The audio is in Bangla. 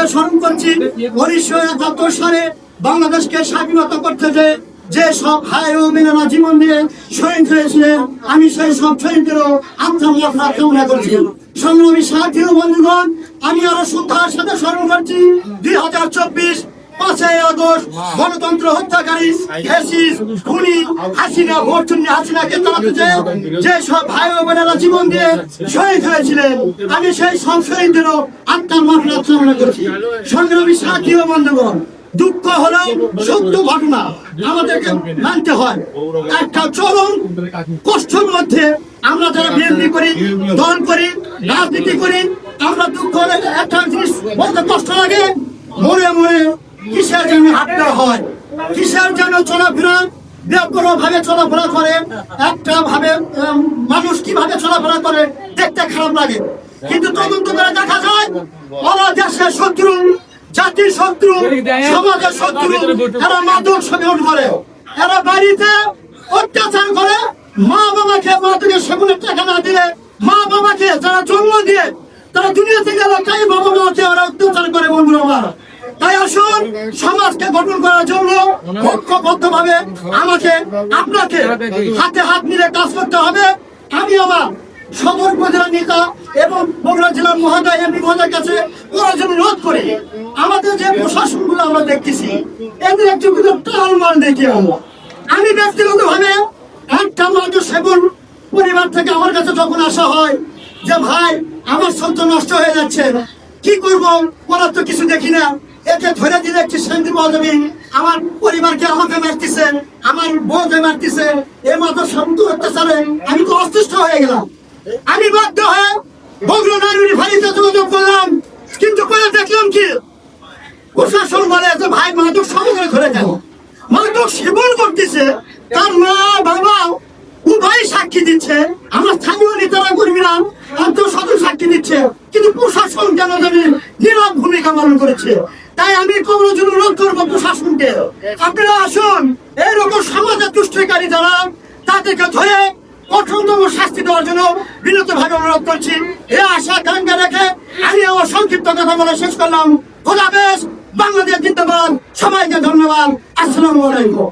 সাথে স্মরণ করছি 1971 সালে বাংলাদেশকে স্বাধীনতা করতে যে সব ভাই ও বোনেরা জীবন দিয়ে শহীদ হয়েছিলেন, আমি সেই সব শহীদদেরও আত্মার মাগফিরাত কামনা করছি। সংগ্রামী সাথী ও বন্ধুগণ, আমি আরো শ্রদ্ধার সাথে স্মরণ করছি 2024 5ই আগস্ট গণতন্ত্র হত্যাকারী খুনি হাসিনা ভোট চুন্নি হাসিনাকে তাড়াতে যে সব ভাই ও বোনেরা জীবন দিয়ে শহীদ হয়েছিলেন, আমি সেই সব শহীদদেরও আত্মার মাগফিরাত কামনা করছি। সংগ্রামী সাথী ও বন্ধুগণ, দুঃখ হলো সত্য ঘটনা, আমাদেরকে মানতে হয়। একটা চরম কষ্টের মধ্যে আমরা যারা বিএনপি করি, দল করি, রাজনীতি করি, আমরা দুঃখ হলে একটা জিনিস বলতে কষ্ট লাগে, মনে মনে কিসের যেন হাঁটতে হয়, কিসের যেন চলাফেরা ভাবে চলাফেরা করে, একটা ভাবে মানুষ কিভাবে চলাফেরা করে দেখতে খারাপ লাগে। কিন্তু তদন্ত করে দেখা যায় ওরা দেশের শত্রু, জাতির শত্রু, সমাজের শত্রু, এরা মাদক সেবন করে, এরা বাড়িতে অত্যাচার করে, মা বাবাকে মাদকের সেবনের টাকা না দিয়ে, মা বাবাকে যারা জন্ম দিয়ে তারা দুনিয়াতে গেল, তাই বাবা মাকে ওরা অত্যাচার করে। বন্ধুরা আমার, তাই আসুন সমাজকে গঠন করার জন্য ঐক্যবদ্ধ ভাবে আমাকে আপনাকে হাতে হাত মিলে কাজ করতে হবে। আমি আমার সদর উপজেলা নেতা এবং বগুড়া জেলার মহোদয় এমপি মহোদয়ের কাছে ওরা জন্য অনুরোধ করে আমাদের যে প্রশাসনগুলো আমরা দেখতেছি এদের একটু টালমাল দেখি। আমি ব্যক্তিগত ভাবে একটা মাদক সেবন পরিবার থেকে আমার কাছে যখন আসা হয় যে ভাই আমার সত্য নষ্ট হয়ে যাচ্ছে, কি করবো, ওরা তো কিছু দেখি না, একে ধরে দিলে একটি শান্তি পাওয়া যাবে, আমার পরিবারকে আমাকে মারতেছে, আমার বউকে মারতেছে, এই মাদক শব্দ অত্যাচারে আমি তো অসুস্থ হয়ে গেলাম। আমি বাধ্য হয়ে বগুড়া নারী ভাইতে যোগাযোগ করলাম, কিন্তু করে দেখলাম কি প্রশাসন বলে যে ভাই মাদক সমাজে ধরে দেন, মাদক সেবন করতেছে, তার মা বাবা উভয় সাক্ষী দিচ্ছে, আমার স্থানীয় নেতারা কর্মীরা আন্তঃসদর সাক্ষী দিচ্ছে, কিন্তু প্রশাসন কেন জানি নীরব ভূমিকা পালন করেছে। তাই আমি অনুরোধ করবো প্রশাসনকে, আপনারা আসুন এইরকম সমাজে দুষ্কৃতকারী যারা তাদেরকে ধরে কঠোরতম শাস্তি দেওয়ার জন্য বিনীতভাবে অনুরোধ করছি। এ আশা আকাঙ্ক্ষা রেখে আমি আমার সংক্ষিপ্ত কথা বলে শেষ করলাম। খোদা হাফেজ, বাংলাদেশ জিন্দাবাদ, সবাইকে ধন্যবাদ, আসসালামু আলাইকুম।